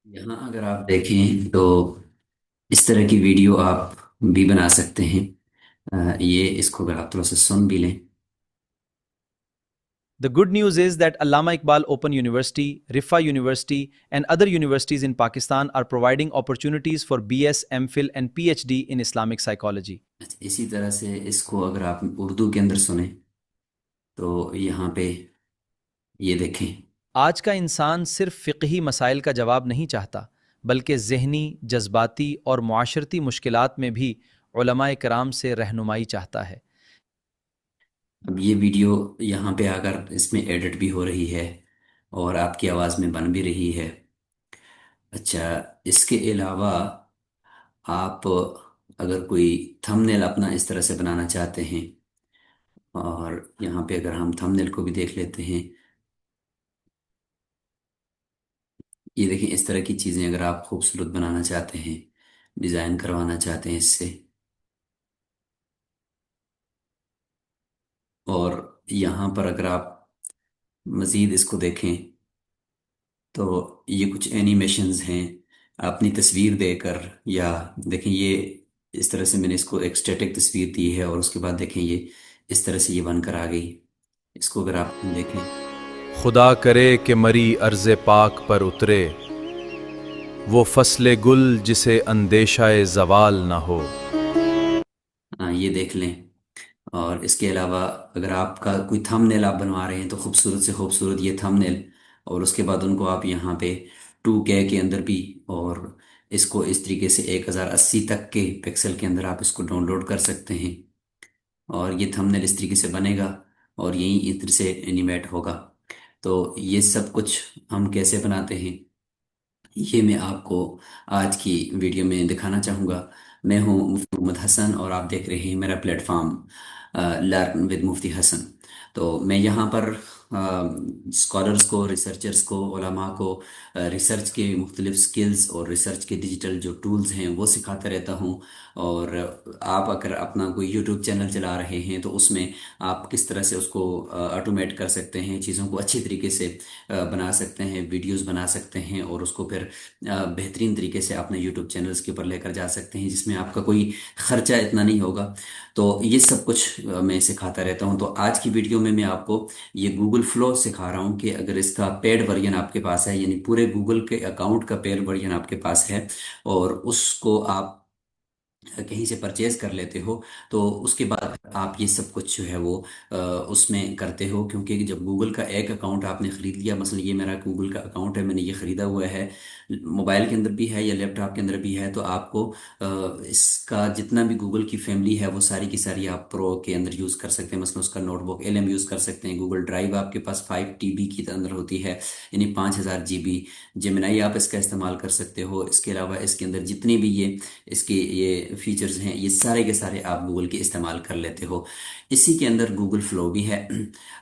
यहाँ अगर आप देखें तो इस तरह की वीडियो आप भी बना सकते हैं। ये इसको अगर आप थोड़ा सा सुन भी लें। The good news is that Allama Iqbal Open University, Rifa University, and other universities in Pakistan are providing opportunities for BS, MPhil, and PhD in Islamic psychology. अच्छा, इसी तरह से इसको अगर आप उर्दू के अंदर सुने तो यहाँ पे ये देखें। आज का इंसान सिर्फ फ़िक़ही मसाइल का जवाब नहीं चाहता, बल्कि ज़हनी, जज्बाती और मुआशरती मुश्किलात में भी उलमाए कराम से रहनुमाई चाहता है। अब ये वीडियो यहाँ पे आकर इसमें एडिट भी हो रही है और आपकी आवाज़ में बन भी रही है। अच्छा, इसके अलावा आप अगर कोई थंबनेल अपना इस तरह से बनाना चाहते हैं, और यहाँ पे अगर हम थंबनेल को भी देख लेते हैं। ये देखें, इस तरह की चीज़ें अगर आप खूबसूरत बनाना चाहते हैं, डिज़ाइन करवाना चाहते हैं इससे। और यहाँ पर अगर आप मज़ीद इसको देखें तो ये कुछ एनिमेशंस हैं अपनी तस्वीर देकर, या देखें ये इस तरह से मैंने इसको एक स्टैटिक तस्वीर दी है और उसके बाद देखें ये इस तरह से ये बनकर आ गई। इसको अगर आप देखें। खुदा करे कि मरी अर्ज़ पाक पर उतरे, वो फसले गुल जिसे अंदेशाए जवाल न हो। हाँ, ये देख लें। और इसके अलावा अगर आपका कोई थंबनेल आप बनवा रहे हैं तो खूबसूरत से खूबसूरत ये थंबनेल, और उसके बाद उनको आप यहाँ पे 2K के अंदर भी, और इसको इस तरीके से 1080 तक के पिक्सल के अंदर आप इसको डाउनलोड कर सकते हैं। और ये थंबनेल इस तरीके से बनेगा और यही इस तरह से एनिमेट होगा। तो ये सब कुछ हम कैसे बनाते हैं, ये मैं आपको आज की वीडियो में दिखाना चाहूँगा। मैं हूँ मुफ्ती मोहम्मद हसन और आप देख रहे हैं मेरा प्लेटफॉर्म लर्न विद मुफ्ती हसन। तो मैं यहाँ पर स्कॉलर्स को, रिसर्चर्स को, उलमा को रिसर्च के मुख्तलिफ स्किल्स और रिसर्च के डिजिटल जो टूल्स हैं वो सिखाता रहता हूँ। और आप अगर अपना कोई यूट्यूब चैनल चला रहे हैं तो उसमें आप किस तरह से उसको ऑटोमेट कर सकते हैं, चीज़ों को अच्छी तरीके से बना सकते हैं, वीडियोस बना सकते हैं और उसको फिर बेहतरीन तरीके से अपने यूट्यूब चैनल्स के ऊपर लेकर जा सकते हैं जिसमें आपका कोई खर्चा इतना नहीं होगा। तो ये सब कुछ मैं सिखाता रहता हूँ। तो आज की वीडियो में मैं आपको ये गूगल फ्लो सिखा रहा हूँ कि अगर इसका पेड वर्जन आपके पास है, यानी पूरे गूगल के अकाउंट का पेड वर्जन आपके पास है और उसको आप कहीं से परचेज कर लेते हो, तो उसके बाद आप ये सब कुछ जो है वो उसमें करते हो। क्योंकि जब गूगल का एक अकाउंट आपने ख़रीद लिया, मसलन ये मेरा गूगल का अकाउंट है, मैंने ये ख़रीदा हुआ है, मोबाइल के अंदर भी है या लैपटॉप के अंदर भी है, तो आपको इसका जितना भी गूगल की फैमिली है वो सारी की सारी आप प्रो के अंदर यूज़ कर सकते हैं। मसलन उसका नोटबुक LM यूज़ कर सकते हैं, गूगल ड्राइव आपके पास 5 TB के अंदर होती है, यानी 5000 GB। जेमिनाई आप इसका इस्तेमाल कर सकते हो। इसके अलावा इसके अंदर जितनी भी ये इसके ये फीचर्स हैं ये सारे के सारे आप गूगल के इस्तेमाल कर लेते हो। इसी के अंदर गूगल फ्लो भी है।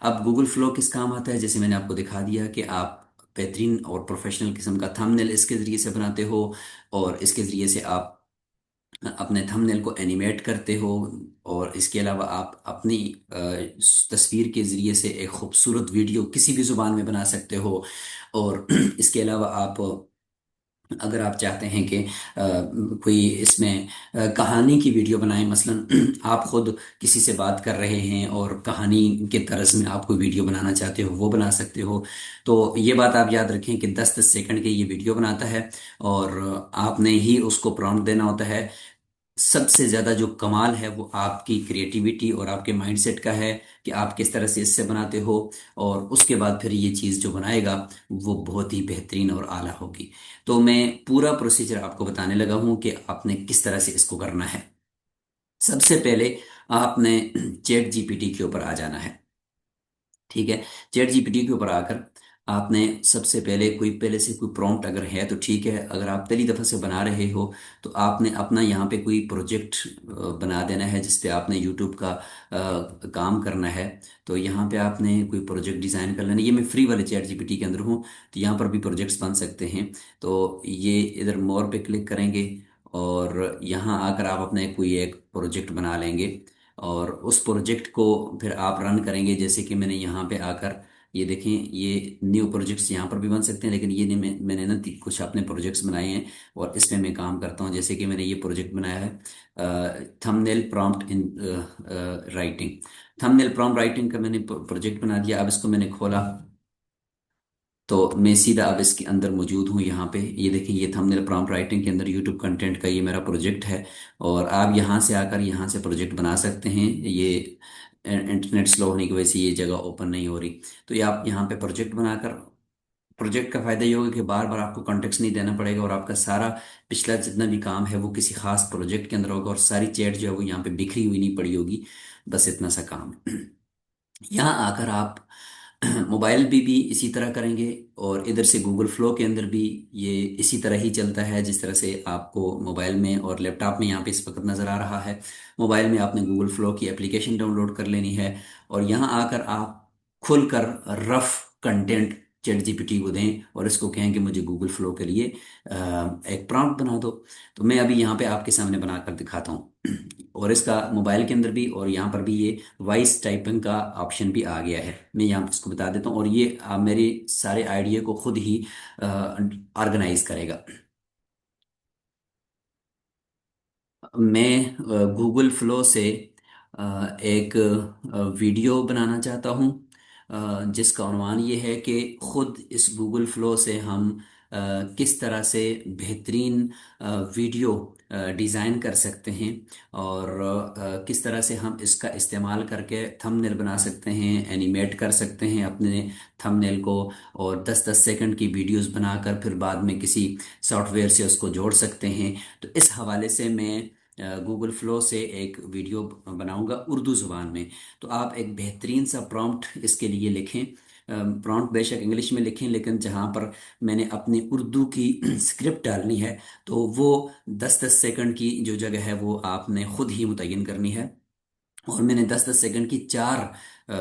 अब गूगल फ्लो किस काम आता है, जैसे मैंने आपको दिखा दिया कि आप बेहतरीन और प्रोफेशनल किस्म का थंबनेल इसके ज़रिए से बनाते हो, और इसके ज़रिए से आप अपने थंबनेल को एनिमेट करते हो, और इसके अलावा आप अपनी तस्वीर के ज़रिए से एक खूबसूरत वीडियो किसी भी ज़ुबान में बना सकते हो। और इसके अलावा आप अगर आप चाहते हैं कि कोई इसमें कहानी की वीडियो बनाएं, मसलन आप खुद किसी से बात कर रहे हैं और कहानी के तरस में आप कोई वीडियो बनाना चाहते हो, वो बना सकते हो। तो ये बात आप याद रखें कि 10-10 सेकंड के ये वीडियो बनाता है और आपने ही उसको प्रॉम्प्ट देना होता है। सबसे ज्यादा जो कमाल है वो आपकी क्रिएटिविटी और आपके माइंडसेट का है कि आप किस तरह से इससे बनाते हो, और उसके बाद फिर ये चीज़ जो बनाएगा वो बहुत ही बेहतरीन और आला होगी। तो मैं पूरा प्रोसीजर आपको बताने लगा हूं कि आपने किस तरह से इसको करना है। सबसे पहले आपने ChatGPT के ऊपर आ जाना है। ठीक है, ChatGPT के ऊपर आकर आपने सबसे पहले कोई पहले से कोई प्रॉम्प्ट अगर है तो ठीक है, अगर आप पहली दफ़ा से बना रहे हो तो आपने अपना यहाँ पे कोई प्रोजेक्ट बना देना है जिस पे आपने यूट्यूब का काम करना है। तो यहाँ पे आपने कोई प्रोजेक्ट डिज़ाइन कर लेना। ये मैं फ्री वाले ChatGPT के अंदर हूँ, तो यहाँ पर भी प्रोजेक्ट्स बन सकते हैं। तो ये इधर मोर पे क्लिक करेंगे और यहाँ आकर आप अपने कोई एक प्रोजेक्ट बना लेंगे, और उस प्रोजेक्ट को फिर आप रन करेंगे। जैसे कि मैंने यहाँ पे आकर ये देखें, ये न्यू प्रोजेक्ट्स यहाँ पर भी बन सकते हैं, लेकिन ये नहीं, मैंने ना कुछ अपने प्रोजेक्ट्स बनाए हैं और इसमें मैं काम करता हूँ। जैसे कि मैंने ये प्रोजेक्ट बनाया है, thumbnail prompt in writing. Thumbnail prompt writing का मैंने प्रोजेक्ट बना दिया। अब इसको मैंने खोला तो मैं सीधा अब इसके अंदर मौजूद हूँ। यहाँ पे ये देखिए, ये थंबनेल प्रॉम्प्ट राइटिंग के अंदर यूट्यूब कंटेंट का ये मेरा प्रोजेक्ट है। और आप यहाँ से आकर यहाँ से प्रोजेक्ट बना सकते हैं। ये इंटरनेट स्लो होने की वजह से ये जगह ओपन नहीं हो रही। तो ये आप यहाँ पे प्रोजेक्ट बनाकर, प्रोजेक्ट का फायदा ये होगा कि बार बार आपको कॉन्टेक्स्ट नहीं देना पड़ेगा, और आपका सारा पिछला जितना भी काम है वो किसी खास प्रोजेक्ट के अंदर होगा, और सारी चैट जो है वो यहाँ पे बिखरी हुई नहीं पड़ी होगी। बस इतना सा काम है। यहाँ आकर आप मोबाइल भी इसी तरह करेंगे, और इधर से गूगल फ्लो के अंदर भी ये इसी तरह ही चलता है जिस तरह से आपको मोबाइल में और लैपटॉप में यहाँ पे इस वक्त नज़र आ रहा है। मोबाइल में आपने गूगल फ्लो की एप्लीकेशन डाउनलोड कर लेनी है, और यहाँ आकर आप खुलकर रफ कंटेंट चैट जीपीटी को दें और इसको कहें कि मुझे गूगल फ्लो के लिए एक प्रॉम्प्ट बना दो। तो मैं अभी यहाँ पे आपके सामने बनाकर दिखाता हूँ। और इसका मोबाइल के अंदर भी और यहाँ पर भी ये वॉइस टाइपिंग का ऑप्शन भी आ गया है। मैं यहाँ पर इसको बता देता हूँ, और ये मेरे सारे आइडिया को खुद ही ऑर्गेनाइज करेगा। मैं गूगल फ्लो से एक वीडियो बनाना चाहता हूँ, जिसका उन्वान ये है कि खुद इस गूगल फ्लो से हम किस तरह से बेहतरीन वीडियो डिज़ाइन कर सकते हैं, और किस तरह से हम इसका इस्तेमाल करके थंबनेल बना सकते हैं, एनिमेट कर सकते हैं अपने थंबनेल को, और 10-10 सेकंड की वीडियोस बनाकर फिर बाद में किसी सॉफ्टवेयर से उसको जोड़ सकते हैं। तो इस हवाले से मैं गूगल फ्लो से एक वीडियो बनाऊंगा उर्दू ज़ुबान में। तो आप एक बेहतरीन सा प्रॉम्प्ट इसके लिए लिखें। प्रॉम्प्ट बेशक इंग्लिश में लिखें, लेकिन जहाँ पर मैंने अपनी उर्दू की स्क्रिप्ट डालनी है, तो वो 10-10 सेकंड की जो जगह है वो आपने खुद ही मुतय्यन करनी है। और मैंने 10-10 सेकंड की 4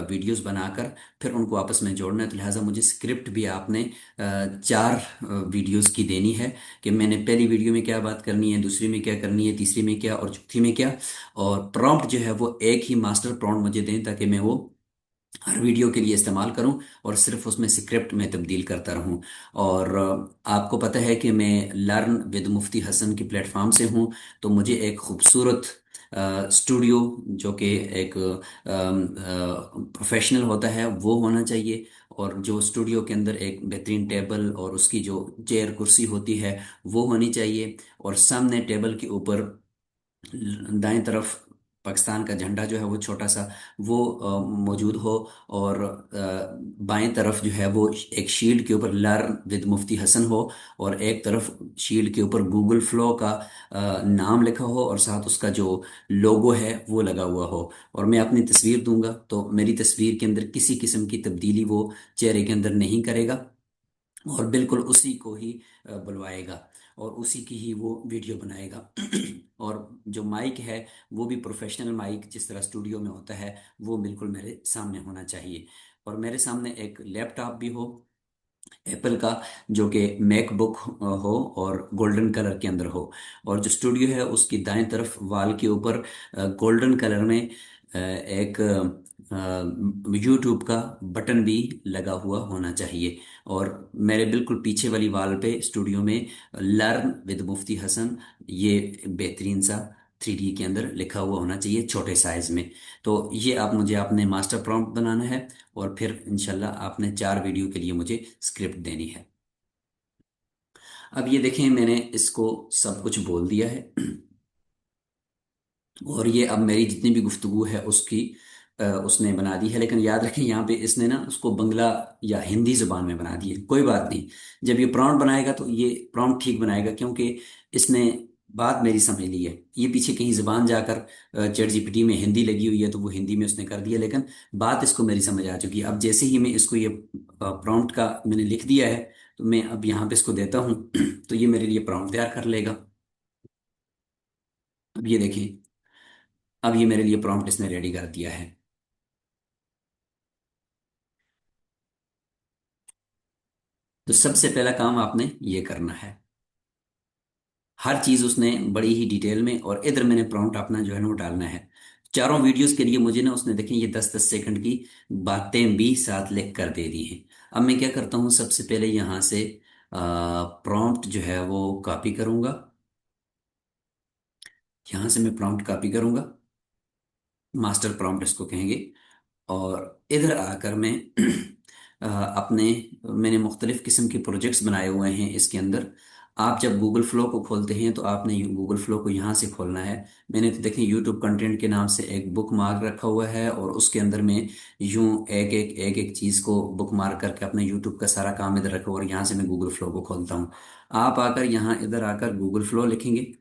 वीडियोस बनाकर फिर उनको आपस में जोड़ना है। तो लिहाजा मुझे स्क्रिप्ट भी आपने 4 वीडियोस की देनी है, कि मैंने पहली वीडियो में क्या बात करनी है, दूसरी में क्या करनी है, तीसरी में क्या, और चौथी में क्या। और प्रॉम्प्ट जो है वो एक ही मास्टर प्रॉम्प्ट मुझे दें, ताकि मैं वो हर वीडियो के लिए इस्तेमाल करूं और सिर्फ उसमें स्क्रिप्ट में तब्दील करता रहूं। और आपको पता है कि मैं लर्न विद मुफ्ती हसन की प्लेटफॉर्म से हूं। तो मुझे एक खूबसूरत स्टूडियो, जो कि एक प्रोफेशनल होता है, वो होना चाहिए। और जो स्टूडियो के अंदर एक बेहतरीन टेबल और उसकी जो चेयर कुर्सी होती है वो होनी चाहिए, और सामने टेबल के ऊपर दाएं तरफ पाकिस्तान का झंडा जो है वो छोटा सा वो मौजूद हो। और बाएं तरफ जो है वो एक शील्ड के ऊपर लर्न विद मुफ्ती हसन हो, और एक तरफ शील्ड के ऊपर गूगल फ्लो का नाम लिखा हो, और साथ उसका जो लोगो है वो लगा हुआ हो। और मैं अपनी तस्वीर दूंगा, तो मेरी तस्वीर के अंदर किसी किस्म की तब्दीली वो चेहरे के अंदर नहीं करेगा, और बिल्कुल उसी को ही बुलवाएगा, और उसी की ही वो वीडियो बनाएगा। और जो माइक है वो भी प्रोफेशनल माइक जिस तरह स्टूडियो में होता है वो बिल्कुल मेरे सामने होना चाहिए। और मेरे सामने एक लैपटॉप भी हो एप्पल का, जो कि मैकबुक हो और गोल्डन कलर के अंदर हो। और जो स्टूडियो है उसकी दाएं तरफ वॉल के ऊपर गोल्डन कलर में एक यूट्यूब का बटन भी लगा हुआ होना चाहिए। और मेरे बिल्कुल पीछे वाली वॉल पे स्टूडियो में लर्न विद मुफ्ती हसन ये बेहतरीन सा 3D के अंदर लिखा हुआ होना चाहिए, छोटे साइज में। तो ये आप मुझे आपने मास्टर प्रॉम्प्ट बनाना है, और फिर इंशाल्लाह आपने 4 वीडियो के लिए मुझे स्क्रिप्ट देनी है। अब ये देखें, मैंने इसको सब कुछ बोल दिया है। और ये अब मेरी जितनी भी गुफ्तगू है उसकी उसने बना दी है। लेकिन याद रखें, यहाँ पे इसने ना उसको बंगला या हिंदी जुबान में बना दी है। कोई बात नहीं, जब ये प्रॉम्प्ट बनाएगा तो ये प्रॉम्प्ट ठीक बनाएगा, क्योंकि इसने बात मेरी समझ ली है। ये पीछे कहीं जुबान जाकर चैट जीपीटी में हिंदी लगी हुई है तो वो हिंदी में उसने कर दिया, लेकिन बात इसको मेरी समझ आ चुकी है। अब जैसे ही मैं इसको ये प्रॉम्प्ट का मैंने लिख दिया है, तो मैं अब यहाँ पे इसको देता हूँ तो ये मेरे लिए प्रॉम्प्ट तैयार कर लेगा। अब ये देखिए, अब ये मेरे लिए प्रॉम्प्ट इसने रेडी कर दिया है। तो सबसे पहला काम आपने ये करना है, हर चीज उसने बड़ी ही डिटेल में, और इधर मैंने प्रॉम्प्ट अपना जो है ना वो डालना है। चारों वीडियोस के लिए मुझे ना उसने देखें ये 10-10 सेकंड की बातें भी साथ लिख कर दे दी हैं। अब मैं क्या करता हूँ, सबसे पहले यहाँ से प्रॉम्प्ट जो है वो कॉपी करूंगा। यहाँ से मैं प्रॉम्प्ट कॉपी करूंगा, मास्टर प्रॉम्प्ट इसको कहेंगे। और इधर आकर मैं अपने, मैंने मुख्तलिफ किस्म के प्रोजेक्ट्स बनाए हुए हैं इसके अंदर। आप जब गूगल फ्लो को खोलते हैं तो आपने गूगल फ्लो को यहाँ से खोलना है। मैंने तो देखें यूट्यूब कंटेंट के नाम से एक बुक मार्क रखा हुआ है, और उसके अंदर मैं यूं एक एक चीज़ को बुक मार्क करके अपने यूट्यूब का सारा काम इधर रखा हुआ, और यहाँ से मैं गूगल फ्लो को खोलता हूँ। आप आकर यहाँ इधर आकर गूगल फ्लो लिखेंगे,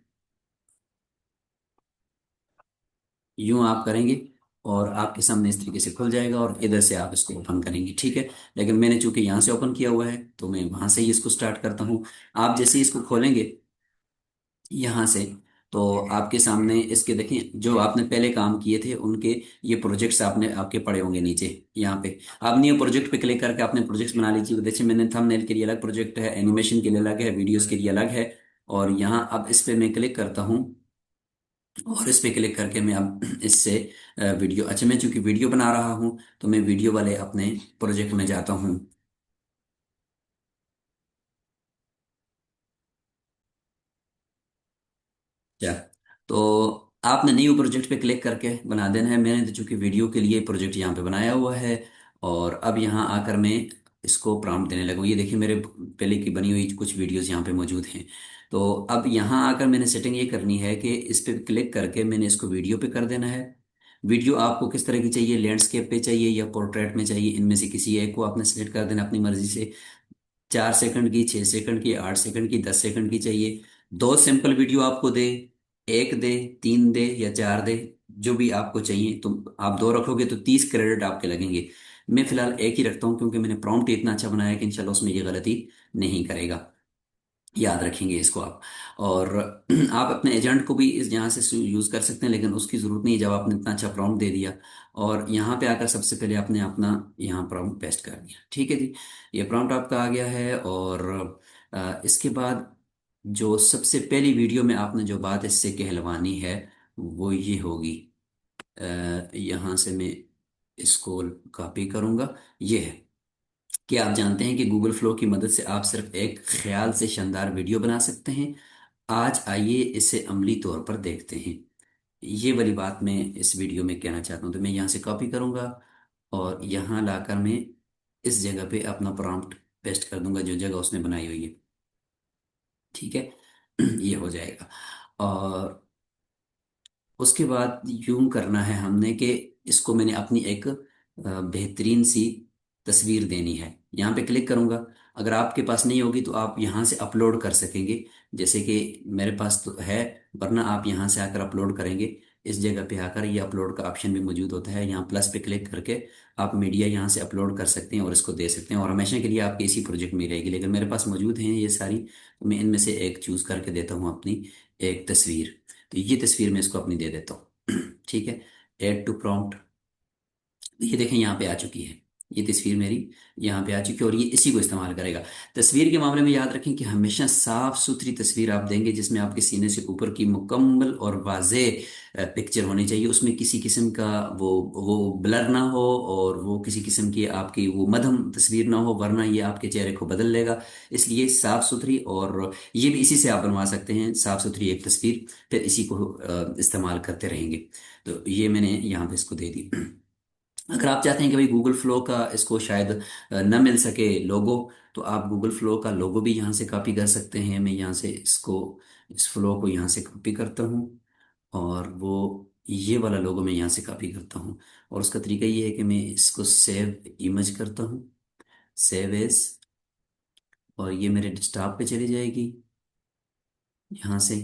यूं आप करेंगे और आपके सामने इस तरीके से खुल जाएगा, और इधर से आप इसको ओपन करेंगे, ठीक है। लेकिन मैंने चूंकि यहाँ से ओपन किया हुआ है तो मैं वहां से ही इसको स्टार्ट करता हूँ। आप जैसे ही इसको खोलेंगे यहाँ से, तो आपके सामने इसके देखें जो आपने पहले काम किए थे उनके ये प्रोजेक्ट्स आपने आपके पड़े होंगे नीचे। यहाँ पे आप न्यू प्रोजेक्ट पे क्लिक करके अपने प्रोजेक्ट्स बना लीजिए। तो देखिए मैंने थंबनेल के लिए अलग प्रोजेक्ट है, एनिमेशन के लिए अलग है, वीडियोस के लिए अलग है। और यहाँ अब इस पे मैं क्लिक करता हूँ, और इस पे क्लिक करके मैं अब इससे वीडियो, अच्छा मैं चूंकि वीडियो बना रहा हूँ तो मैं वीडियो वाले अपने प्रोजेक्ट में जाता हूँ। क्या, तो आपने न्यू प्रोजेक्ट पे क्लिक करके बना देना है। मैंने तो चूंकि वीडियो के लिए प्रोजेक्ट यहाँ पे बनाया हुआ है, और अब यहाँ आकर मैं इसको प्रॉम्प्ट देने लगूँ। ये देखिए मेरे पहले की बनी हुई कुछ वीडियोस यहाँ पे मौजूद हैं। तो अब यहाँ आकर मैंने सेटिंग ये करनी है कि इस पे क्लिक करके मैंने इसको वीडियो पे कर देना है। वीडियो आपको किस तरह की चाहिए, लैंडस्केप पे चाहिए या पोर्ट्रेट में चाहिए, इनमें से किसी एक को आपने सेलेक्ट कर देना अपनी मर्जी से। 4 सेकंड की, 6 सेकंड की, 8 सेकंड की, 10 सेकंड की चाहिए। दो सिंपल वीडियो आपको दे, एक दे, तीन दे या चार दे, जो भी आपको चाहिए। तो आप दो रखोगे तो 30 क्रेडिट आपके लगेंगे। मैं फिलहाल एक ही रखता हूँ क्योंकि मैंने प्रॉम्प्ट इतना अच्छा बनाया है कि इंशाल्लाह उसमें ये गलती नहीं करेगा। याद रखेंगे इसको आप। और आप अपने एजेंट को भी इस यहाँ से यूज कर सकते हैं, लेकिन उसकी जरूरत नहीं है जब आपने इतना अच्छा प्रॉम्प्ट दे दिया। और यहाँ पे आकर सबसे पहले आपने अपना यहाँ प्रॉम्प्ट पेस्ट कर दिया, ठीक है जी। ये प्रॉम्प्ट आपका आ गया है। और इसके बाद जो सबसे पहली वीडियो में आपने जो बात इससे कहलवानी है वो ये होगी। यहाँ से मैं इसको कॉपी करूंगा। ये है कि आप जानते हैं कि गूगल फ्लो की मदद से आप सिर्फ एक ख्याल से शानदार वीडियो बना सकते हैं। आज आइए इसे अमली तौर पर देखते हैं। ये वाली बात मैं इस वीडियो में कहना चाहता हूँ, तो मैं यहाँ से कॉपी करूँगा और यहाँ लाकर मैं इस जगह पे अपना प्रॉम्प्ट पेस्ट कर दूंगा जो जगह उसने बनाई हुई है, ठीक है। ये हो जाएगा। और उसके बाद यूं करना है हमने कि इसको मैंने अपनी एक बेहतरीन सी तस्वीर देनी है। यहाँ पे क्लिक करूंगा। अगर आपके पास नहीं होगी तो आप यहाँ से अपलोड कर सकेंगे, जैसे कि मेरे पास तो है। वरना आप यहाँ से आकर अपलोड करेंगे, इस जगह पे आकर ये अपलोड का ऑप्शन भी मौजूद होता है। यहाँ प्लस पे क्लिक करके आप मीडिया यहाँ से अपलोड कर सकते हैं और इसको दे सकते हैं, और हमेशा के लिए आपके इसी प्रोजेक्ट में रहेगी। लेकिन मेरे पास मौजूद हैं ये सारी, तो मैं इनमें से एक चूज करके देता हूँ अपनी एक तस्वीर। तो ये तस्वीर मैं इसको अपनी दे देता हूँ। ठीक है, ऐड टू प्रॉम्प्ट। ये देखें यहाँ पे आ चुकी है, ये तस्वीर मेरी यहाँ पे आ चुकी है, और ये इसी को इस्तेमाल करेगा। तस्वीर के मामले में याद रखें कि हमेशा साफ सुथरी तस्वीर आप देंगे जिसमें आपके सीने से ऊपर की मुकम्मल और वाज़ेह पिक्चर होनी चाहिए। उसमें किसी किस्म का वो ब्लर ना हो, और वो किसी किस्म की आपकी वो मध्यम तस्वीर ना हो, वरना ये आपके चेहरे को बदल लेगा। इसलिए साफ सुथरी, और ये भी इसी से आप बनवा सकते हैं साफ सुथरी एक तस्वीर, फिर इसी को इस्तेमाल करते रहेंगे। तो ये मैंने यहाँ पे इसको दे दी। अगर आप चाहते हैं कि भाई गूगल फ्लो का इसको शायद न मिल सके लोगो, तो आप गूगल फ्लो का लोगो भी यहाँ से कॉपी कर सकते हैं। मैं यहाँ से इसको, इस फ्लो को यहाँ से कॉपी करता हूँ, और वो ये वाला लोगो मैं यहाँ से कॉपी करता हूँ। और उसका तरीका ये है कि मैं इसको सेव इमेज करता हूँ, सेव एज, और ये मेरे डेस्कटॉप पे चली जाएगी। यहाँ से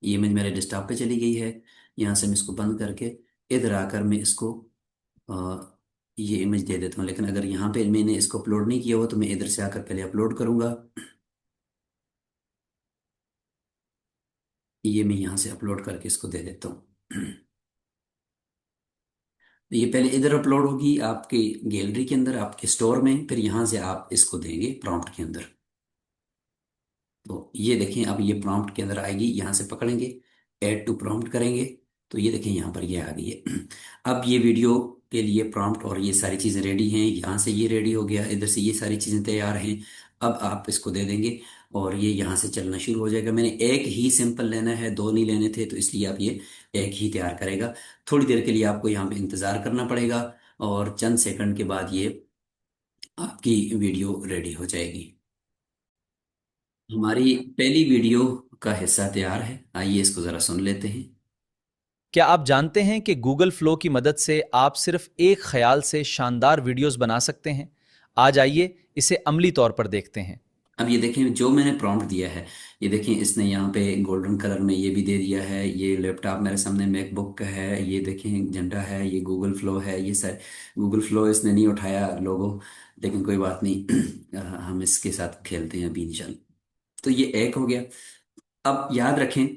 ये इमेज मेरे डेस्कटॉप पे चली गई है। यहाँ से मैं इसको बंद करके इधर आकर मैं इसको ये इमेज दे देता हूँ। लेकिन अगर यहाँ पे मैंने इसको अपलोड नहीं किया हुआ तो मैं इधर से आकर पहले अपलोड करूँगा। ये मैं यहाँ से अपलोड करके इसको दे देता हूँ। ये पहले इधर अपलोड होगी आपके गैलरी के अंदर, आपके स्टोर में, फिर यहाँ से आप इसको देंगे प्रॉम्प्ट के अंदर। तो ये देखें अब ये प्रॉम्प्ट के अंदर आएगी, यहाँ से पकड़ेंगे, ऐड टू प्रॉम्प्ट करेंगे, तो ये देखें यहाँ पर ये आ गई है। अब ये वीडियो के लिए प्रॉम्प्ट और ये सारी चीज़ें रेडी हैं, यहाँ से ये रेडी हो गया, इधर से ये सारी चीज़ें तैयार हैं। अब आप इसको दे देंगे और ये यहाँ से चलना शुरू हो जाएगा। मैंने एक ही सिंपल लेना है, दो नहीं लेने थे, तो इसलिए आप ये एक ही तैयार करेगा। थोड़ी देर के लिए आपको यहाँ पे इंतज़ार करना पड़ेगा और चंद सेकंड के बाद ये आपकी वीडियो रेडी हो जाएगी। हमारी पहली वीडियो का हिस्सा तैयार है, आइए इसको ज़रा सुन लेते हैं। क्या आप जानते हैं कि गूगल फ्लो की मदद से आप सिर्फ एक ख्याल से शानदार वीडियोस बना सकते हैं? आज आइए इसे अमली तौर पर देखते हैं। अब ये देखें जो मैंने प्रॉम्प्ट दिया है, ये देखें इसने यहाँ पे गोल्डन कलर में ये भी दे दिया है। ये लैपटॉप मेरे सामने मैकबुक का है, ये देखें झंडा है, ये गूगल फ्लो है, ये सर गूगल फ्लो इसने नहीं उठाया लोगो, लेकिन कोई बात नहीं। हम इसके साथ खेलते हैं अभी इंशाल्लाह। तो ये एक हो गया। अब याद रखें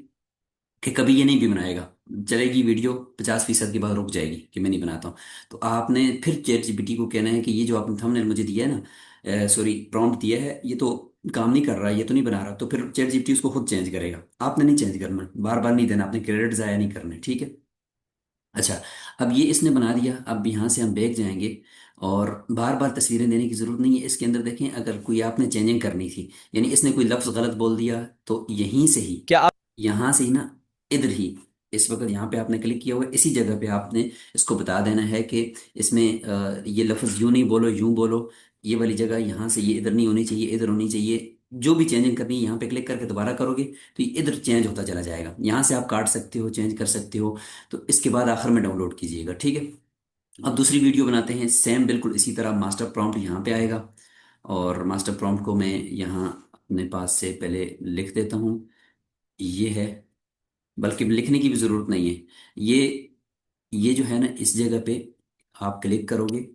कि कभी ये नहीं भी बनाएगा, चलेगी वीडियो 50% के बाद रुक जाएगी कि मैं नहीं बनाता हूँ। तो आपने फिर चैट जीपीटी को कहना है कि ये जो आपने थंबनेल मुझे दिया है ना, सॉरी प्रॉम्प्ट दिया है, ये तो काम नहीं कर रहा, ये तो नहीं बना रहा। तो फिर चैट जीपीटी उसको खुद चेंज करेगा, आपने नहीं चेंज करना, बार बार नहीं देना, आपने क्रेडिट जाया नहीं करने, ठीक है। अच्छा, अब ये इसने बना दिया। अब यहाँ से हम बैक जाएंगे और बार बार तस्वीरें देने की जरूरत नहीं है। इसके अंदर देखें, अगर कोई आपने चेंजिंग करनी थी, यानी इसने कोई लफ्ज गलत बोल दिया, तो यहीं से ही, क्या आप यहाँ से ही ना, इधर ही, इस वक्त यहाँ पे आपने क्लिक किया हुआ है, इसी जगह पे आपने इसको बता देना है कि इसमें ये लफ्ज यूं नहीं बोलो, यूं बोलो। ये वाली जगह यहाँ से ये इधर नहीं होनी चाहिए, इधर होनी चाहिए। जो भी चेंजिंग करनी है यहाँ पे क्लिक करके दोबारा करोगे तो ये इधर चेंज होता चला जाएगा। यहाँ से आप काट सकते हो, चेंज कर सकते हो। तो इसके बाद आखिर में डाउनलोड कीजिएगा, ठीक है। अब दूसरी वीडियो बनाते हैं, सेम बिल्कुल इसी तरह मास्टर प्रॉम्प्ट यहाँ पे आएगा। और मास्टर प्रॉम्प्ट को मैं यहाँ अपने पास से पहले लिख देता हूँ। ये है, बल्कि लिखने की भी जरूरत नहीं है। ये जो है ना, इस जगह पे आप क्लिक करोगे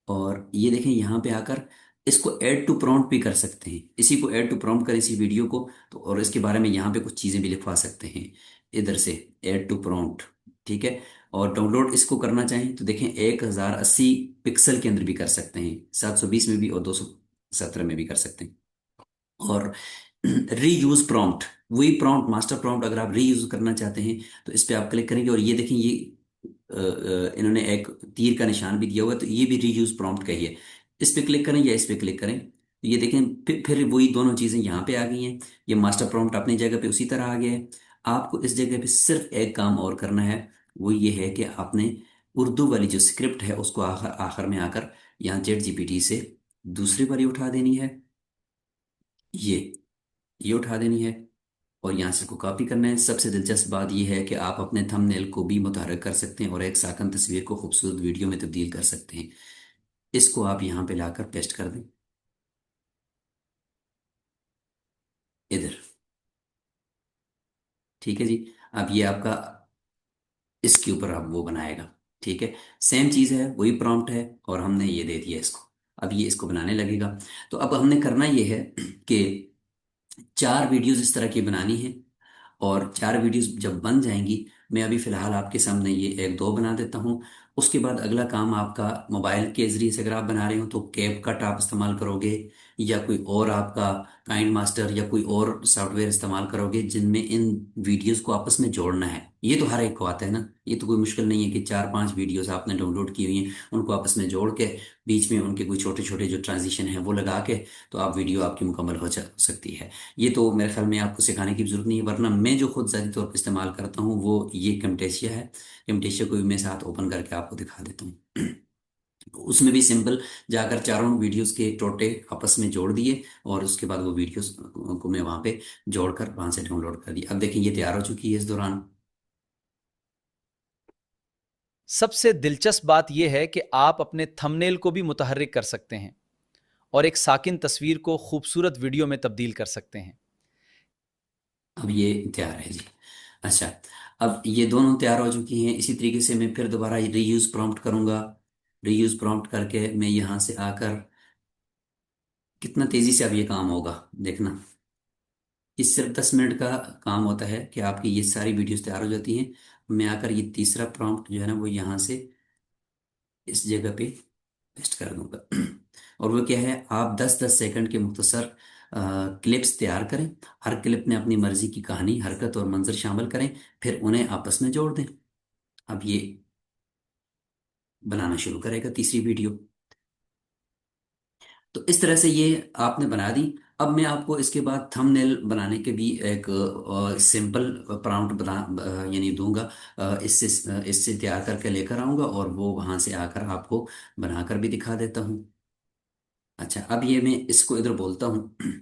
और ये देखें यहाँ पे आकर इसको ऐड टू प्रॉम्प्ट भी कर सकते हैं। इसी को ऐड टू प्रॉम्प्ट कर, इसी वीडियो को तो, और इसके बारे में यहाँ पे कुछ चीज़ें भी लिखवा सकते हैं इधर से, ऐड टू प्रॉम्प्ट, ठीक है। और डाउनलोड इसको करना चाहें तो देखें 1080 पिक्सल के अंदर भी कर सकते हैं, 720 में भी और 217 में भी कर सकते हैं। और रीयूज प्रॉम्प्ट, वही प्रॉम्प्ट मास्टर प्रॉम्प्ट अगर आप रीयूज करना चाहते हैं तो इस पे आप क्लिक करेंगे और ये देखें, ये इन्होंने एक तीर का निशान भी दिया हुआ है, तो ये भी रीयूज प्रॉम्प्ट का ही है। इस पे क्लिक करें या इस पे क्लिक करें, तो ये देखें फिर वही दोनों चीजें यहाँ पे आ गई हैं। ये मास्टर प्रॉम्प्ट अपनी जगह पे उसी तरह आ गया है। आपको इस जगह पे सिर्फ एक काम और करना है, वो ये है कि आपने उर्दू वाली जो स्क्रिप्ट है उसको आखिर आखिर में आकर यहाँ चैट जीपीटी से दूसरी बारी उठा देनी है। ये ये उठा देनी है और यहाँ से को कॉपी करना है। सबसे दिलचस्प बात यह है कि आप अपने थंबनेल को भी मुतहर्रिक कर सकते हैं और एक साकन तस्वीर को खूबसूरत वीडियो में तब्दील कर सकते हैं। इसको आप यहाँ पे लाकर पेस्ट कर दें इधर, ठीक है जी। अब ये आपका इसके ऊपर अब वो बनाएगा, ठीक है। सेम चीज़ है, वही प्रॉम्प्ट है और हमने ये दे दिया इसको। अब ये इसको बनाने लगेगा। तो अब हमने करना ये है कि 4 वीडियोस इस तरह की बनानी है और 4 वीडियोस जब बन जाएंगी, मैं अभी फ़िलहाल आपके सामने ये एक दो बना देता हूँ। उसके बाद अगला काम आपका, मोबाइल के ज़रिए से अगर आप बना रहे हो तो कैप कट आप इस्तेमाल करोगे, या कोई और आपका काइंड मास्टर या कोई और सॉफ्टवेयर इस्तेमाल करोगे जिनमें इन वीडियोस को आपस में जोड़ना है। ये तो हर एक को आता है ना, ये तो कोई मुश्किल नहीं है कि 4-5 वीडियोस आपने डाउनलोड की हुई हैं, उनको आपस में जोड़ के बीच में उनके कोई छोटे छोटे जो ट्रांजिशन है वो लगा के, तो आप वीडियो आपकी मुकम्मल हो सकती है। ये तो मेरे ख्याल में आपको सिखाने की जरूरत नहीं है, वरना मैं जो खुद ज़ाती तौर पर इस्तेमाल करता हूँ वो ये कैमटेशिया है। कैमटेशिया को भी मैं साथ ओपन करके आपको दिखा देता हूँ। उसमें भी सिंपल, जाकर चारों वीडियोस के टोटे आपस में जोड़ दिए और उसके बाद वो वीडियोस को मैं वहाँ पे जोड़कर वहाँ से डाउनलोड कर दिया। अब देखिए ये तैयार हो चुकी है इस दौरान। सबसे दिलचस्प बात यह है कि आप अपने थंबनेल को भी मुतहर्रिक कर सकते हैं और एक साकिन तस्वीर को खूबसूरत वीडियो में तब्दील कर सकते हैं। अब ये तैयार है जी। अच्छा, अब ये दोनों तैयार हो चुकी हैं। इसी तरीके से मैं फिर दोबारा रीयूज प्रॉम्प्ट करूंगा। रीयूज प्रॉम्प्ट करके मैं यहाँ से आकर, कितना तेजी से अब ये काम होगा देखना। इस सिर्फ 10 मिनट का काम होता है कि आपकी ये सारी वीडियोस तैयार हो जाती हैं। मैं आकर ये तीसरा प्रॉम्प्ट जो है ना वो यहाँ से इस जगह पे पेस्ट कर दूंगा। और वो क्या है, आप 10-10 सेकंड के मुख्तसर क्लिप्स तैयार करें। हर क्लिप में अपनी मर्जी की कहानी, हरकत और मंजर शामिल करें, फिर उन्हें आपस में जोड़ दें। अब ये बनाना शुरू करेगा तीसरी वीडियो। तो इस तरह से ये आपने बना दी। अब मैं आपको इसके बाद थंबनेल बनाने के भी एक सिंपल प्रॉम्प्ट यानी दूंगा। इससे तैयार करके लेकर आऊंगा और वो वहां से आकर आपको बनाकर भी दिखा देता हूँ। अच्छा, अब ये मैं इसको इधर बोलता हूँ।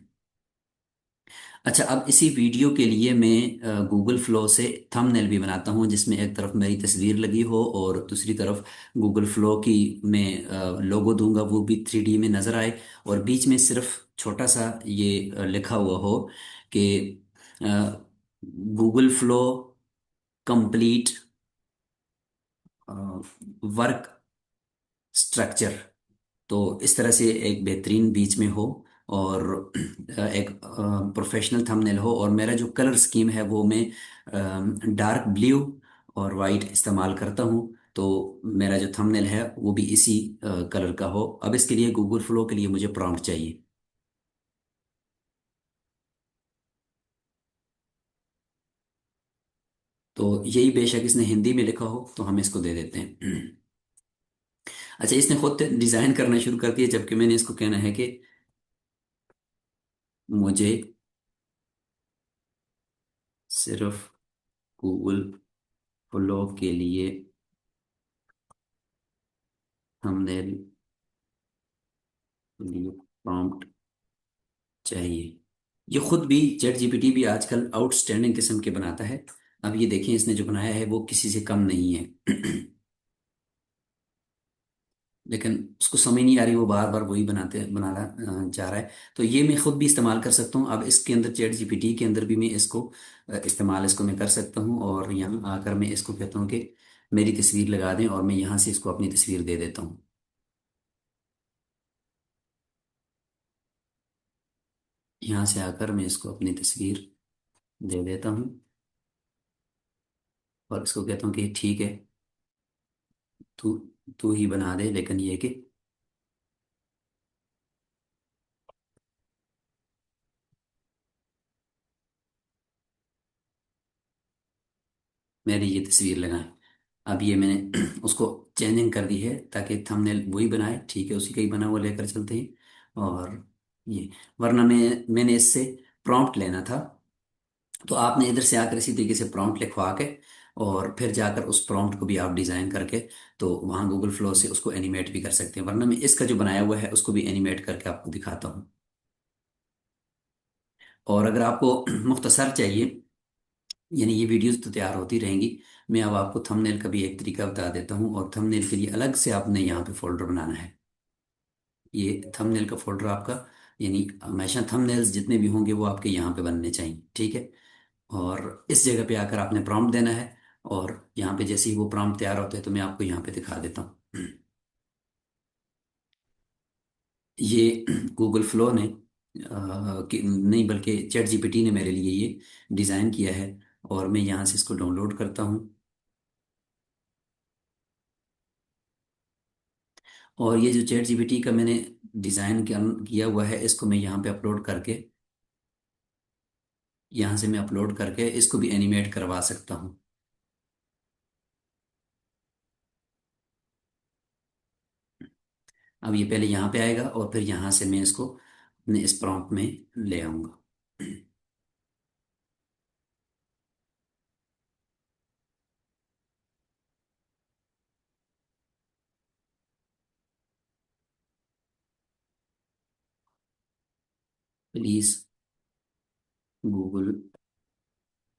अच्छा, अब इसी वीडियो के लिए मैं गूगल फ्लो से थंबनेल भी बनाता हूँ, जिसमें एक तरफ मेरी तस्वीर लगी हो और दूसरी तरफ गूगल फ्लो की मैं लोगो दूंगा, वो भी 3D में नज़र आए। और बीच में सिर्फ छोटा सा ये लिखा हुआ हो कि Google flow complete work structure. तो इस तरह से एक बेहतरीन बीच में हो और एक प्रोफेशनल थंबनेल हो। और मेरा जो कलर स्कीम है वो मैं डार्क ब्लू और वाइट इस्तेमाल करता हूँ। तो मेरा जो थंबनेल है वो भी इसी कलर का हो। अब इसके लिए गूगल फ्लो के लिए मुझे प्रॉम्प्ट चाहिए। तो यही बेशक इसने हिंदी में लिखा हो तो हम इसको दे देते हैं। अच्छा, इसने खुद डिजाइन करना शुरू कर दिया, जबकि मैंने इसको कहना है कि मुझे सिर्फ गूगल फ्लो के लिए थंबनेल के लिए प्रॉम्प्ट चाहिए। ये खुद भी चैट जीपीटी भी आजकल आउटस्टैंडिंग किस्म के बनाता है। अब ये देखें, इसने जो बनाया है वो किसी से कम नहीं है। लेकिन उसको समझ नहीं आ रही, वो बार बार वही बनाना चाह रहा है। तो ये मैं खुद भी इस्तेमाल कर सकता हूँ। अब इसके अंदर चैट जीपीटी के अंदर भी मैं इसको इस्तेमाल इसको मैं कर सकता हूँ। और यहाँ आकर मैं इसको कहता हूँ कि मेरी तस्वीर लगा दें, और मैं यहाँ से इसको अपनी तस्वीर दे देता हूँ। यहाँ से आकर मैं इसको अपनी तस्वीर दे देता हूँ और इसको कहता हूँ कि ठीक है, तू तू ही बना दे, लेकिन ये कि मेरी ये तस्वीर लगाएं। अब ये मैंने उसको चेंजिंग कर दी है ताकि थंबनेल वही बनाए। ठीक है, उसी का ही बना हुआ लेकर चलते हैं। और ये, वरना मैंने इससे प्रॉम्प्ट लेना था। तो आपने इधर से आकर इसी तरीके से प्रॉम्प्ट लिखवा के और फिर जाकर उस प्रॉम्प्ट को भी आप डिज़ाइन करके तो वहाँ गूगल फ्लो से उसको एनिमेट भी कर सकते हैं। वरना मैं इसका जो बनाया हुआ है उसको भी एनिमेट करके आपको दिखाता हूँ। और अगर आपको मुख्तसर चाहिए, यानी ये वीडियोस तो तैयार होती रहेंगी, मैं अब आपको थंबनेल का भी एक तरीका बता देता हूँ। और थंबनेल के लिए अलग से आपने यहाँ पे फोल्डर बनाना है। ये थंबनेल का फोल्डर आपका, यानी हमेशा थंबनेल्स जितने भी होंगे वो आपके यहाँ पे बनने चाहिए। ठीक है। और इस जगह पे आकर आपने प्रॉम्प्ट देना है। और यहाँ पे जैसे ही वो प्रॉम्प्ट तैयार होते हैं तो मैं आपको यहाँ पे दिखा देता हूँ। ये गूगल फ्लो ने नहीं बल्कि चैट जीपीटी ने मेरे लिए ये डिज़ाइन किया है। और मैं यहाँ से इसको डाउनलोड करता हूँ। और ये जो चैट जीपीटी का मैंने डिज़ाइन किया हुआ है, इसको मैं यहाँ पे अपलोड करके, यहाँ से मैं अपलोड करके इसको भी एनिमेट करवा सकता हूँ। अब ये पहले यहाँ पे आएगा और फिर यहाँ से मैं इसको अपने इस प्रॉम्प्ट में ले आऊँगा। प्लीज़ गूगल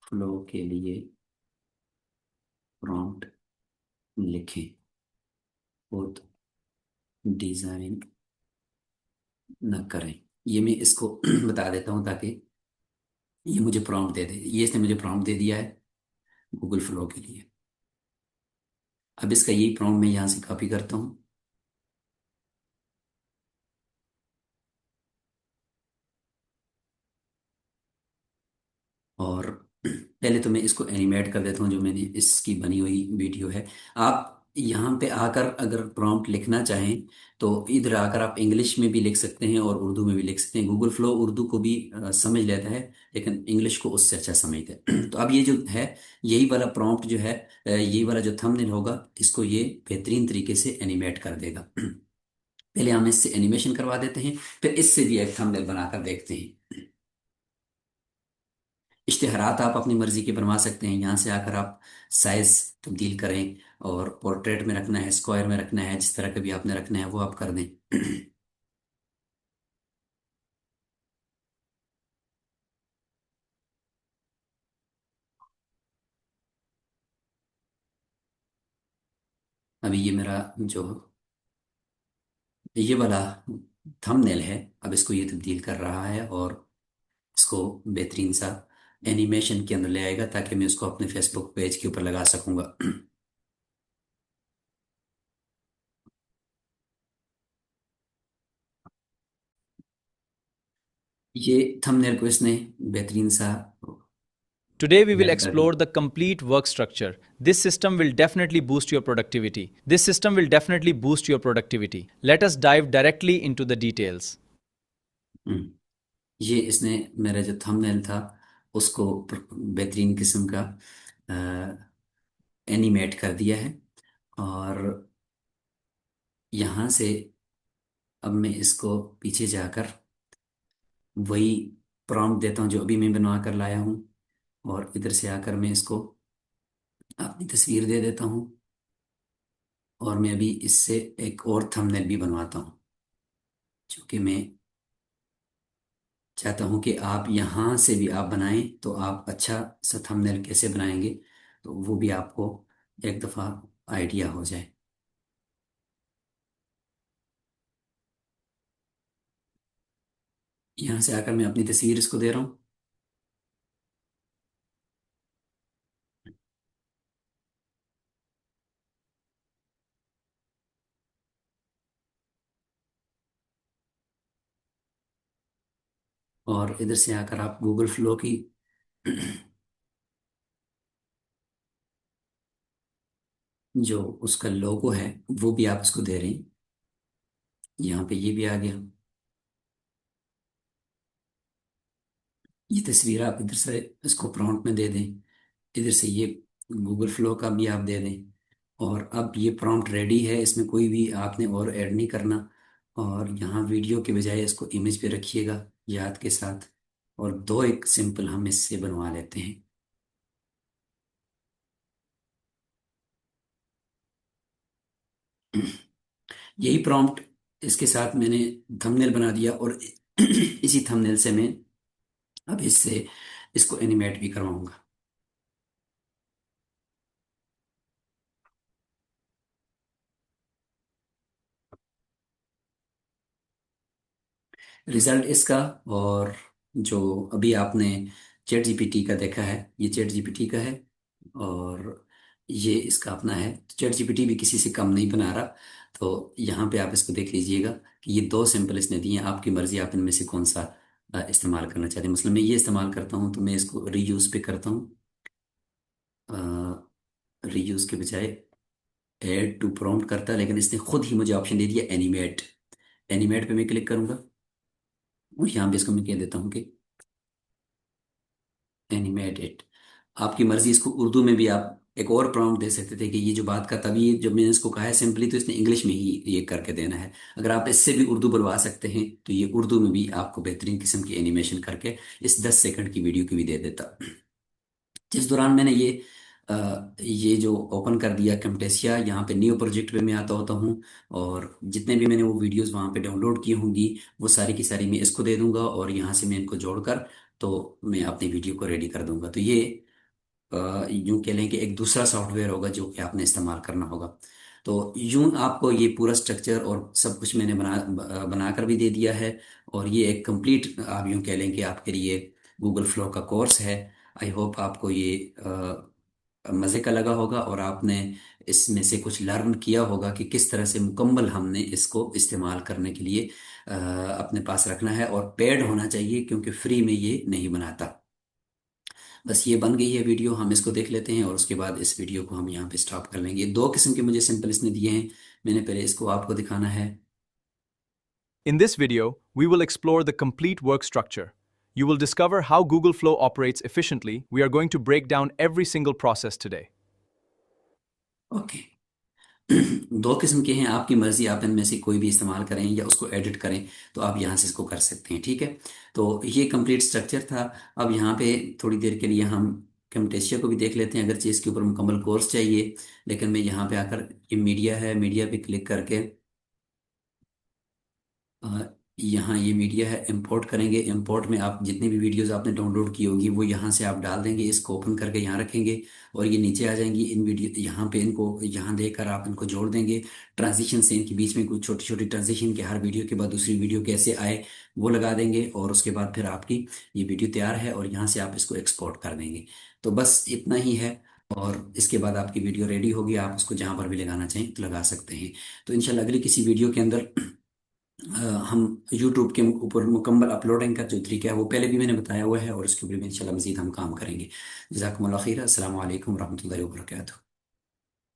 फ्लो के लिए प्रॉम्प्ट लिखें, खुद डिज़ाइन न करें। ये मैं इसको बता देता हूँ ताकि ये मुझे प्रॉम्प्ट दे दे। ये इसने मुझे प्रॉम्प्ट दे दिया है गूगल फ्लो के लिए। अब इसका यही प्रॉम्प्ट मैं यहाँ से कॉपी करता हूँ। और पहले तो मैं इसको एनिमेट कर देता हूँ, जो मैंने इसकी बनी हुई वीडियो है। आप यहाँ पे आकर अगर प्रॉम्प्ट लिखना चाहें तो इधर आकर आप इंग्लिश में भी लिख सकते हैं और उर्दू में भी लिख सकते हैं। गूगल फ्लो उर्दू को भी समझ लेता है, लेकिन इंग्लिश को उससे अच्छा समझता है। तो अब ये जो है, यही वाला प्रॉम्प्ट जो है, यही वाला जो थंबनेल होगा, इसको ये बेहतरीन तरीके से एनिमेट कर देगा। पहले हम इससे एनिमेशन करवा देते हैं, फिर इससे भी एक थंबनेल बनाकर देखते हैं। इश्तिहारात आप अपनी मर्जी के बनवा सकते हैं। यहाँ से आकर आप साइज तब्दील करें, और पोर्ट्रेट में रखना है, स्क्वायर में रखना है, जिस तरह का भी आपने रखना है वो आप कर दें। अभी ये मेरा जो ये वाला थंबनेल है, अब इसको ये तब्दील कर रहा है और इसको बेहतरीन सा एनिमेशन के अंदर ले आएगा, ताकि मैं उसको अपने फेसबुक पेज के ऊपर लगा सकूंगा। ये थंबनेल को इसने बेहतरीन सा Today, we will सेट कर explore the complete work structure. This system will definitely boost your productivity. This system will definitely boost your productivity. Let us dive directly into the details. दिया। ये इसने मेरा जो थंबनेल था उसको बेहतरीन किस्म का एनिमेट कर दिया है। और यहाँ से अब मैं इसको पीछे जाकर वही प्रॉम्प्ट देता हूँ जो अभी मैं बनवा कर लाया हूँ, और इधर से आकर मैं इसको अपनी तस्वीर दे देता हूँ। और मैं अभी इससे एक और थंबनेल भी बनवाता हूँ, जो कि मैं चाहता हूँ कि आप यहाँ से भी आप बनाएं, तो आप अच्छा सा थंबनेल कैसे बनाएंगे, तो वो भी आपको एक दफ़ा आइडिया हो जाए। यहाँ से आकर मैं अपनी तस्वीर इसको दे रहा हूँ। और इधर से आकर आप गूगल फ्लो की जो उसका लोगो है वो भी आप इसको दे रहे हैं। यहाँ पे ये भी आ गया। ये तस्वीर आप इधर से इसको प्रॉम्प्ट में दे दें, इधर से ये गूगल फ्लो का भी आप दे दें। और अब ये प्रॉम्प्ट रेडी है, इसमें कोई भी आपने और ऐड नहीं करना। और यहाँ वीडियो के बजाय इसको इमेज पे रखिएगा याद के साथ। और दो एक सिंपल हम इससे बनवा लेते हैं। यही प्रॉम्प्ट इसके साथ मैंने थंबनेल बना दिया, और इसी थंबनेल से मैं अब इससे इसको एनिमेट भी करवाऊंगा। रिजल्ट इसका, और जो अभी आपने चैट जीपीटी का देखा है, ये चैट जीपीटी का है, और ये इसका अपना है। चैट जीपीटी भी किसी से कम नहीं बना रहा। तो यहाँ पे आप इसको देख लीजिएगा कि ये दो सैंपल इसने दिए हैं, आपकी मर्जी आप इनमें से कौन सा इस्तेमाल करना चाहते हैं। मतलब मैं ये इस्तेमाल करता हूँ, तो मैं इसको रीयूज पे करता हूँ। रीयूज के बजाय ऐड टू प्रॉम्प्ट करता है, लेकिन इसने खुद ही मुझे ऑप्शन दे दिया एनिमेट। एनिमेट पे मैं क्लिक करूंगा, और यहाँ पे इसको मैं कह देता हूँ कि एनिमेटेड। आपकी मर्जी, इसको उर्दू में भी आप एक और प्रॉम्प्ट दे सकते थे कि ये जो बात का, तभी जब मैंने इसको कहा है सिंपली, तो इसने इंग्लिश में ही ये करके देना है। अगर आप इससे भी उर्दू बुलवा सकते हैं, तो ये उर्दू में भी आपको बेहतरीन किस्म की एनिमेशन करके इस 10 सेकंड की वीडियो की भी दे देता। जिस दौरान मैंने ये जो ओपन कर दिया कैम्टेसिया, यहाँ पे न्यू प्रोजेक्ट पे मैं आता होता हूँ, और जितने भी मैंने वो वीडियोस वहाँ पे डाउनलोड की होंगी, वो सारी की सारी मैं इसको दे दूंगा, और यहाँ से मैं इनको जोड़कर तो मैं अपनी वीडियो को रेडी कर दूंगा। तो ये यूं कह लें कि एक दूसरा सॉफ्टवेयर होगा जो कि आपने इस्तेमाल करना होगा। तो यूं आपको ये पूरा स्ट्रक्चर और सब कुछ मैंने बनाकर भी दे दिया है। और ये एक कंप्लीट, आप यूं कह लें कि आपके लिए गूगल फ्लो का कोर्स है। आई होप आपको ये मज़े का लगा होगा, और आपने इसमें से कुछ लर्न किया होगा कि किस तरह से मुकम्मल हमने इसको इस्तेमाल करने के लिए अपने पास रखना है। और पेड होना चाहिए, क्योंकि फ्री में ये नहीं बनाता। बस ये बन गई है वीडियो, हम इसको देख लेते हैं और उसके बाद इस वीडियो को हम यहाँ पे स्टॉप कर लेंगे। दो किस्म के मुझे सिंपल इसने दिए हैं, मैंने पहले इसको आपको दिखाना है। In this video, we will explore the complete work structure. You will discover how Google Flow operates efficiently. We are going to break down every single process today. Okay. दो किस्म के हैं, आपकी मर्जी, आप इनमें से कोई भी इस्तेमाल करें या उसको एडिट करें, तो आप यहाँ से इसको कर सकते हैं, ठीक है। तो ये कंप्लीट स्ट्रक्चर था। अब यहाँ पे थोड़ी देर के लिए हम कैमटेशिया को भी देख लेते हैं, अगरचे इसके ऊपर मुकम्मल कोर्स चाहिए, लेकिन मैं यहाँ पे आकर, ये मीडिया है, मीडिया पे क्लिक करके अ, यहाँ ये मीडिया है, इंपोर्ट करेंगे। इंपोर्ट में आप जितनी भी वीडियोस आपने डाउनलोड की होगी वो यहाँ से आप डाल देंगे, इसको ओपन करके यहाँ रखेंगे और ये नीचे आ जाएंगी इन वीडियो, यहाँ पे इनको यहाँ देकर आप इनको जोड़ देंगे। ट्रांजिशन से इनके बीच में कुछ छोटी छोटी ट्रांजिशन के, हर वीडियो के बाद दूसरी वीडियो कैसे आए वो लगा देंगे, और उसके बाद फिर आपकी ये वीडियो तैयार है और यहाँ से आप इसको एक्सपोर्ट कर देंगे। तो बस इतना ही है, और इसके बाद आपकी वीडियो रेडी होगी, आप उसको जहाँ पर भी लगाना चाहें तो लगा सकते हैं। तो इंशाल्लाह अगली किसी वीडियो के अंदर हम यूट्यूब के ऊपर मुकम्मल अपलोडिंग का जो तरीका है वो पहले भी मैंने बताया हुआ है, और उसके ऊपर भी इंशाल्लाह मज़ीद हम काम करेंगे। जज़ाकुमुल्लाह खैर, अस्सलाम वालेकुम रहमतुल्लाहि व बरकातुहू।